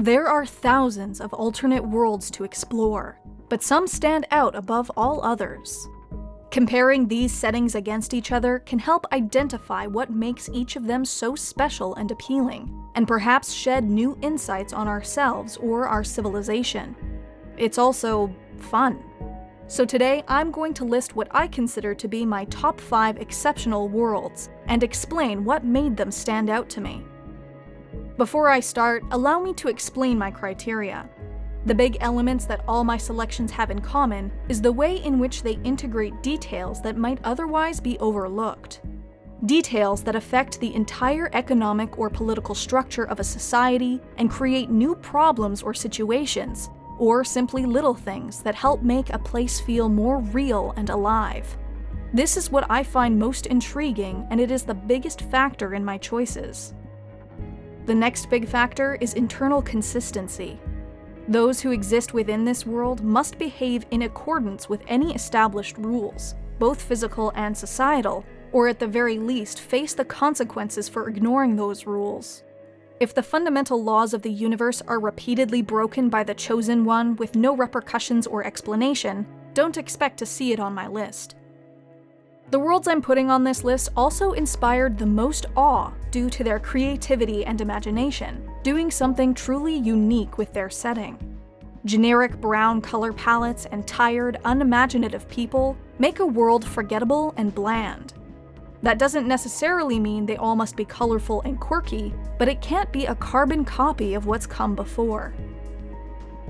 There are thousands of alternate worlds to explore, but some stand out above all others. Comparing these settings against each other can help identify what makes each of them so special and appealing, and perhaps shed new insights on ourselves or our civilization. It's also fun. So today, I'm going to list what I consider to be my top 5 exceptional worlds, and explain what made them stand out to me. Before I start, allow me to explain my criteria. The big elements that all my selections have in common is the way in which they integrate details that might otherwise be overlooked. Details that affect the entire economic or political structure of a society and create new problems or situations, or simply little things that help make a place feel more real and alive. This is what I find most intriguing, and it is the biggest factor in my choices. The next big factor is internal consistency. Those who exist within this world must behave in accordance with any established rules, both physical and societal, or at the very least face the consequences for ignoring those rules. If the fundamental laws of the universe are repeatedly broken by the chosen one with no repercussions or explanation, don't expect to see it on my list. The worlds I'm putting on this list also inspired the most awe due to their creativity and imagination, doing something truly unique with their setting. Generic brown color palettes and tired, unimaginative people make a world forgettable and bland. That doesn't necessarily mean they all must be colorful and quirky, but it can't be a carbon copy of what's come before.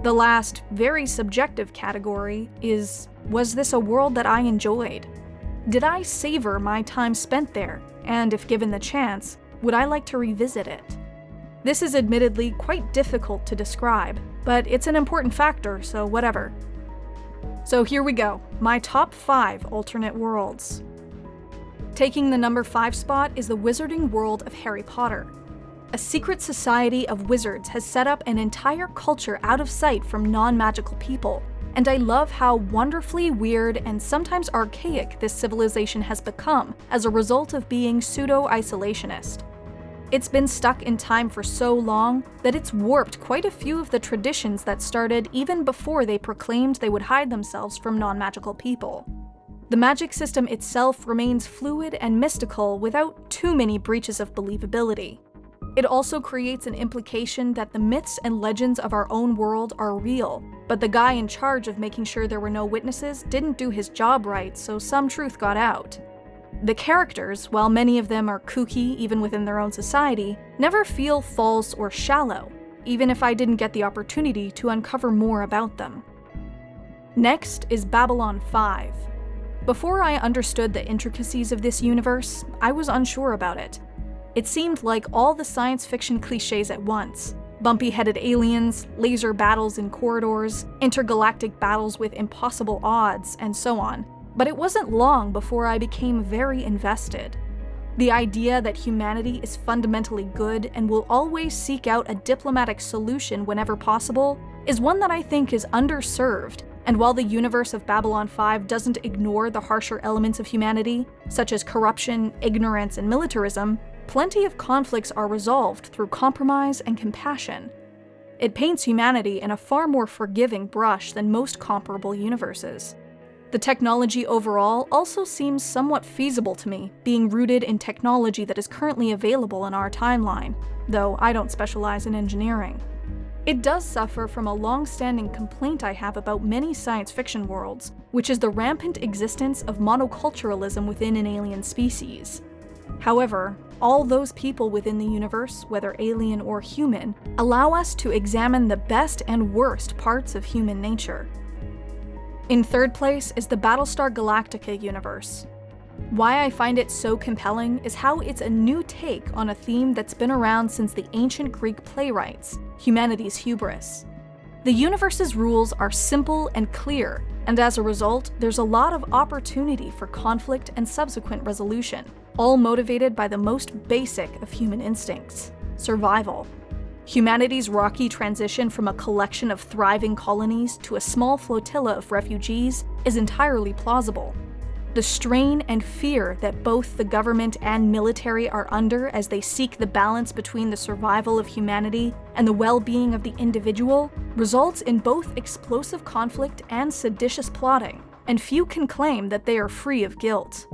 The last, very subjective category is, was this a world that I enjoyed? Did I savor my time spent there, and if given the chance, would I like to revisit it? This is admittedly quite difficult to describe, but it's an important factor, so whatever. So here we go, my top 5 alternate worlds. Taking the number 5 spot is the wizarding world of Harry Potter. A secret society of wizards has set up an entire culture out of sight from non-magical people, and I love how wonderfully weird and sometimes archaic this civilization has become as a result of being pseudo-isolationist. It's been stuck in time for so long that it's warped quite a few of the traditions that started even before they proclaimed they would hide themselves from non-magical people. The magic system itself remains fluid and mystical without too many breaches of believability. It also creates an implication that the myths and legends of our own world are real, but the guy in charge of making sure there were no witnesses didn't do his job right, so some truth got out. The characters, while many of them are kooky even within their own society, never feel false or shallow, even if I didn't get the opportunity to uncover more about them. Next is Babylon 5. Before I understood the intricacies of this universe, I was unsure about it. It seemed like all the science fiction cliches at once. Bumpy-headed aliens, laser battles in corridors, intergalactic battles with impossible odds, and so on. But it wasn't long before I became very invested. The idea that humanity is fundamentally good and will always seek out a diplomatic solution whenever possible is one that I think is underserved, and while the universe of Babylon 5 doesn't ignore the harsher elements of humanity, such as corruption, ignorance, and militarism, plenty of conflicts are resolved through compromise and compassion. It paints humanity in a far more forgiving brush than most comparable universes. The technology overall also seems somewhat feasible to me, being rooted in technology that is currently available in our timeline, though I don't specialize in engineering. It does suffer from a long-standing complaint I have about many science fiction worlds, which is the rampant existence of monoculturalism within an alien species. However, all those people within the universe, whether alien or human, allow us to examine the best and worst parts of human nature. In third place is the Battlestar Galactica universe. Why I find it so compelling is how it's a new take on a theme that's been around since the ancient Greek playwrights, humanity's hubris. The universe's rules are simple and clear, and as a result, there's a lot of opportunity for conflict and subsequent resolution, all motivated by the most basic of human instincts: survival. Humanity's rocky transition from a collection of thriving colonies to a small flotilla of refugees is entirely plausible. The strain and fear that both the government and military are under as they seek the balance between the survival of humanity and the well-being of the individual results in both explosive conflict and seditious plotting, and few can claim that they are free of guilt.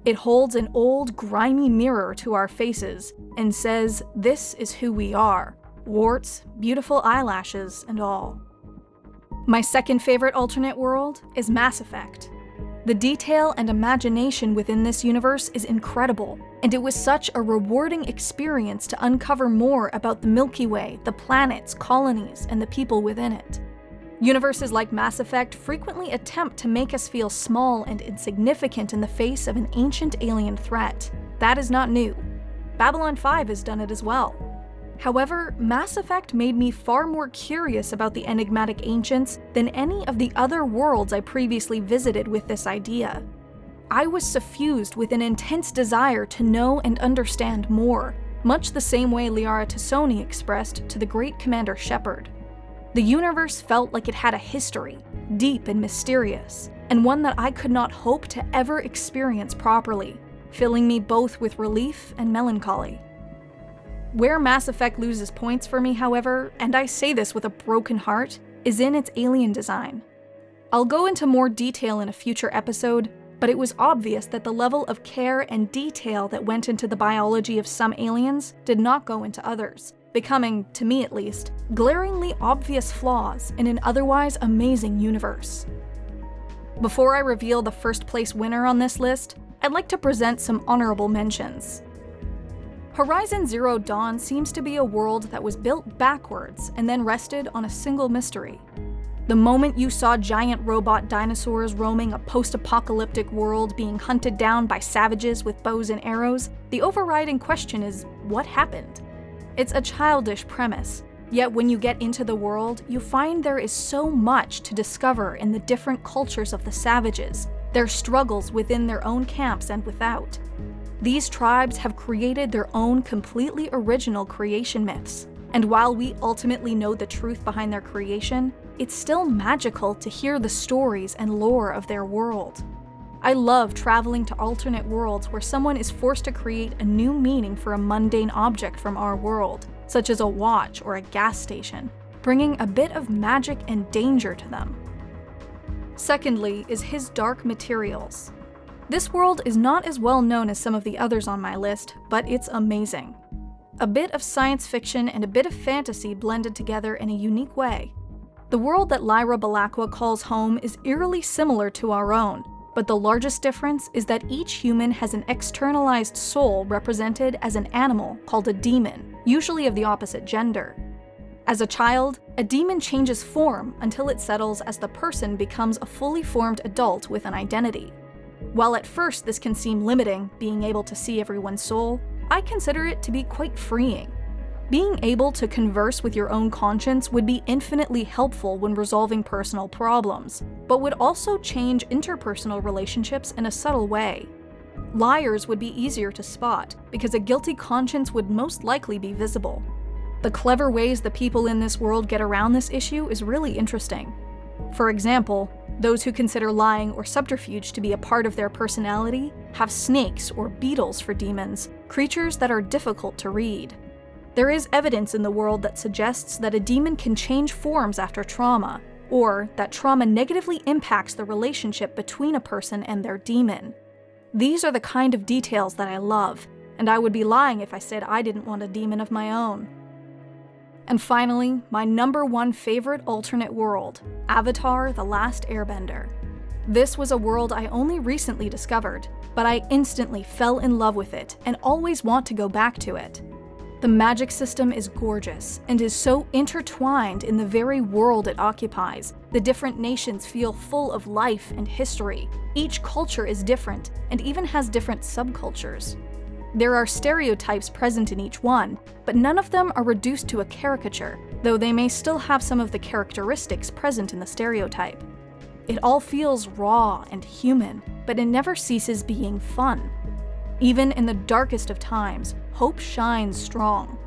It holds an old, grimy mirror to our faces and says, "This is who we are," warts, beautiful eyelashes, and all. My second favorite alternate world is Mass Effect. The detail and imagination within this universe is incredible, and it was such a rewarding experience to uncover more about the Milky Way, the planets, colonies, and the people within it. Universes like Mass Effect frequently attempt to make us feel small and insignificant in the face of an ancient alien threat. That is not new. Babylon 5 has done it as well. However, Mass Effect made me far more curious about the enigmatic ancients than any of the other worlds I previously visited with this idea. I was suffused with an intense desire to know and understand more, much the same way Liara Tassoni expressed to the great Commander Shepard. The universe felt like it had a history, deep and mysterious, and one that I could not hope to ever experience properly, filling me both with relief and melancholy. Where Mass Effect loses points for me, however, and I say this with a broken heart, is in its alien design. I'll go into more detail in a future episode, but it was obvious that the level of care and detail that went into the biology of some aliens did not go into others, becoming, to me at least, glaringly obvious flaws in an otherwise amazing universe. Before I reveal the first place winner on this list, I'd like to present some honorable mentions. Horizon Zero Dawn seems to be a world that was built backwards and then rested on a single mystery. The moment you saw giant robot dinosaurs roaming a post-apocalyptic world being hunted down by savages with bows and arrows, the overriding question is, what happened? It's a childish premise, yet when you get into the world, you find there is so much to discover in the different cultures of the savages, their struggles within their own camps and without. These tribes have created their own completely original creation myths, and while we ultimately know the truth behind their creation, it's still magical to hear the stories and lore of their world. I love traveling to alternate worlds where someone is forced to create a new meaning for a mundane object from our world, such as a watch or a gas station, bringing a bit of magic and danger to them. Secondly is His Dark Materials. This world is not as well known as some of the others on my list, but it's amazing. A bit of science fiction and a bit of fantasy blended together in a unique way. The world that Lyra Belacqua calls home is eerily similar to our own, but the largest difference is that each human has an externalized soul represented as an animal called a demon, usually of the opposite gender. As a child, a demon changes form until it settles as the person becomes a fully formed adult with an identity. While at first this can seem limiting, being able to see everyone's soul, I consider it to be quite freeing. Being able to converse with your own conscience would be infinitely helpful when resolving personal problems, but would also change interpersonal relationships in a subtle way. Liars would be easier to spot, because a guilty conscience would most likely be visible. The clever ways the people in this world get around this issue is really interesting. For example, those who consider lying or subterfuge to be a part of their personality have snakes or beetles for demons, creatures that are difficult to read. There is evidence in the world that suggests that a demon can change forms after trauma, or that trauma negatively impacts the relationship between a person and their demon. These are the kind of details that I love, and I would be lying if I said I didn't want a demon of my own. And finally, my #1 favorite alternate world, Avatar: The Last Airbender. This was a world I only recently discovered, but I instantly fell in love with it and always want to go back to it. The magic system is gorgeous and is so intertwined in the very world it occupies. The different nations feel full of life and history. Each culture is different and even has different subcultures. There are stereotypes present in each one, but none of them are reduced to a caricature, though they may still have some of the characteristics present in the stereotype. It all feels raw and human, but it never ceases being fun. Even in the darkest of times, hope shines strong.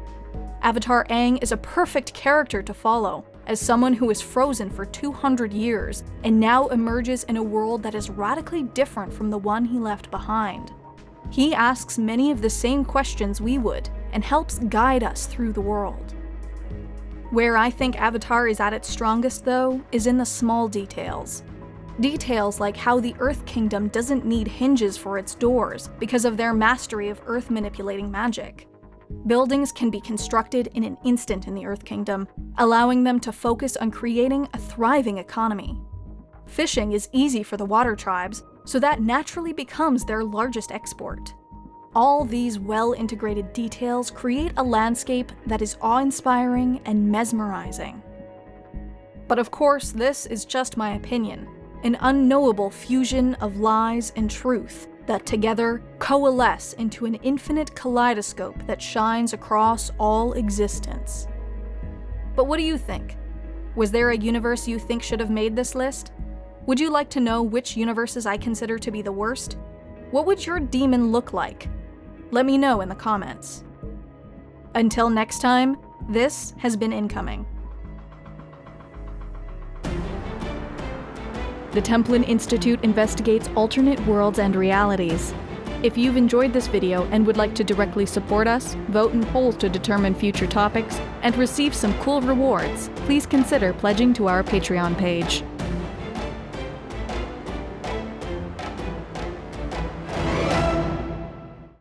Avatar Aang is a perfect character to follow, as someone who is frozen for 200 years and now emerges in a world that is radically different from the one he left behind. He asks many of the same questions we would and helps guide us through the world. Where I think Avatar is at its strongest, though, is in the small details. Details like how the Earth Kingdom doesn't need hinges for its doors because of their mastery of Earth manipulating magic. Buildings can be constructed in an instant in the Earth Kingdom, allowing them to focus on creating a thriving economy. Fishing is easy for the water tribes, so that naturally becomes their largest export. All these well-integrated details create a landscape that is awe-inspiring and mesmerizing. But of course, this is just my opinion, an unknowable fusion of lies and truth that together coalesce into an infinite kaleidoscope that shines across all existence. But what do you think? Was there a universe you think should have made this list? Would you like to know which universes I consider to be the worst? What would your demon look like? Let me know in the comments. Until next time, this has been Incoming. The Templin Institute investigates alternate worlds and realities. If you've enjoyed this video and would like to directly support us, vote in polls to determine future topics, and receive some cool rewards, please consider pledging to our Patreon page.